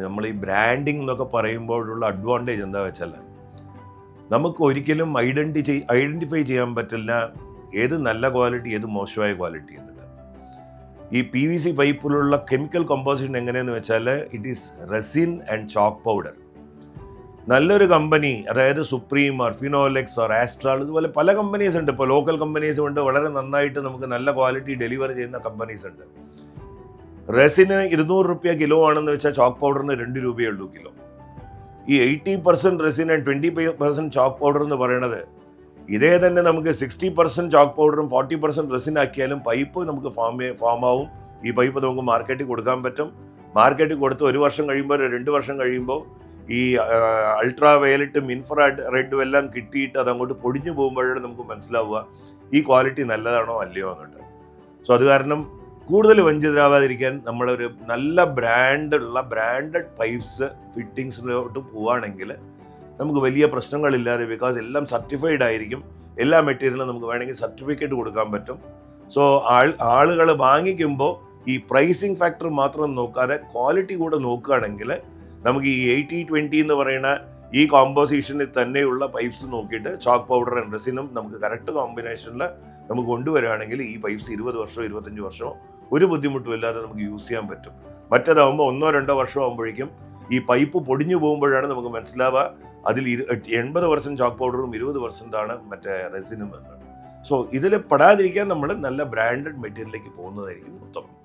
നമ്മൾ ഈ ബ്രാൻഡിങ് എന്നൊക്കെ പറയുമ്പോഴുള്ള അഡ്വാൻറ്റേജ് എന്താ വെച്ചാൽ നമുക്ക് ഒരിക്കലും ഐഡൻറ്റിഫൈ ചെയ്യാൻ പറ്റില്ല ഏത് നല്ല ക്വാളിറ്റി ഏത് മോശമായ ക്വാളിറ്റി എന്നിട്ട്. ഈ PVC പൈപ്പിലുള്ള കെമിക്കൽ കോമ്പോസിഷൻ എങ്ങനെയെന്ന് വെച്ചാൽ it is resin and chalk powder. നല്ലൊരു കമ്പനി, അതായത് Supreme or Finolex or Astral, ഇതുപോലെ പല കമ്പനീസ് ഉണ്ട്. ഇപ്പോൾ ലോക്കൽ കമ്പനീസ് ഉണ്ട്, വളരെ നന്നായിട്ട് നമുക്ക് നല്ല ക്വാളിറ്റി ഡെലിവർ ചെയ്യുന്ന കമ്പനീസ് ഉണ്ട്. റെസിന് 200 രൂപ കിലോ ആണെന്ന് വെച്ചാൽ ചോക്ക് പൗഡറിന് 2 രൂപയേ ഉള്ളൂ കിലോ. ഈ 80% റെസിൻ ആൻഡ് 20% ചോക്ക് പൗഡർ എന്ന് പറയുന്നത് ഇതേ തന്നെ നമുക്ക് 60% ചോക്ക് പൗഡറും 40% റെസിൻ ആക്കിയാലും പൈപ്പ് നമുക്ക് ഫോം ആവും. ഈ പൈപ്പ് നമുക്ക് മാർക്കറ്റിൽ കൊടുക്കാൻ പറ്റും. മാർക്കറ്റിൽ കൊടുത്ത് 1 വർഷം കഴിയുമ്പോൾ 2 വർഷം കഴിയുമ്പോൾ ഈ അൾട്രാ വയലറ്റും ഇൻഫ്രാ റെഡും എല്ലാം കിട്ടിയിട്ട് അത് അങ്ങോട്ട് പൊടിഞ്ഞു പോകുമ്പോഴാണ് നമുക്ക് മനസ്സിലാവുക ഈ ക്വാളിറ്റി നല്ലതാണോ അല്ലയോ എന്നിട്ട്. സോ അത് കാരണം കൂടുതൽ വഞ്ചിതരാവാതിരിക്കാൻ നമ്മളൊരു നല്ല ബ്രാൻഡഡ് പൈപ്പ്സ് ഫിറ്റിങ്സിലോട്ട് പോവുകയാണെങ്കിൽ നമുക്ക് വലിയ പ്രശ്നങ്ങളില്ലാതെ, ബിക്കോസ് എല്ലാം സർട്ടിഫൈഡ് ആയിരിക്കും. എല്ലാ മെറ്റീരിയലും നമുക്ക് വേണമെങ്കിൽ സർട്ടിഫിക്കറ്റ് കൊടുക്കാൻ പറ്റും. സോ ആളുകൾ വാങ്ങിക്കുമ്പോൾ ഈ പ്രൈസിങ് ഫാക്ടർ മാത്രം നോക്കാതെ ക്വാളിറ്റി കൂടെ നോക്കുകയാണെങ്കിൽ നമുക്ക് ഈ 80-20 എന്ന് പറയുന്ന ഈ കോമ്പോസിഷനിൽ തന്നെയുള്ള പൈപ്പ്സ് നോക്കിയിട്ട് ചോക്ക് പൗഡർ ആൻഡ് റെസിനും നമുക്ക് കറക്റ്റ് കോമ്പിനേഷനിൽ നമുക്ക് കൊണ്ടുവരികയാണെങ്കിൽ ഈ പൈപ്പ്സ് 20 വർഷമോ 25 വർഷമോ ഒരു ബുദ്ധിമുട്ടും ഇല്ലാതെ നമുക്ക് യൂസ് ചെയ്യാൻ പറ്റും. മറ്റേതാകുമ്പോൾ 1-2 വർഷം ആകുമ്പോഴേക്കും ഈ പൈപ്പ് പൊടിഞ്ഞു പോകുമ്പോഴാണ് നമുക്ക് മനസ്സിലാവുക അതിൽ 80% ചോക്ക് പൗഡറും 20% മറ്റേ റെസിനും എന്നാണ്. സോ ഇതിൽ പെടാതിരിക്കാൻ നമ്മൾ നല്ല ബ്രാൻഡഡ് മെറ്റീരിയലിലേക്ക് പോകുന്നതായിരിക്കും ഉത്തമം.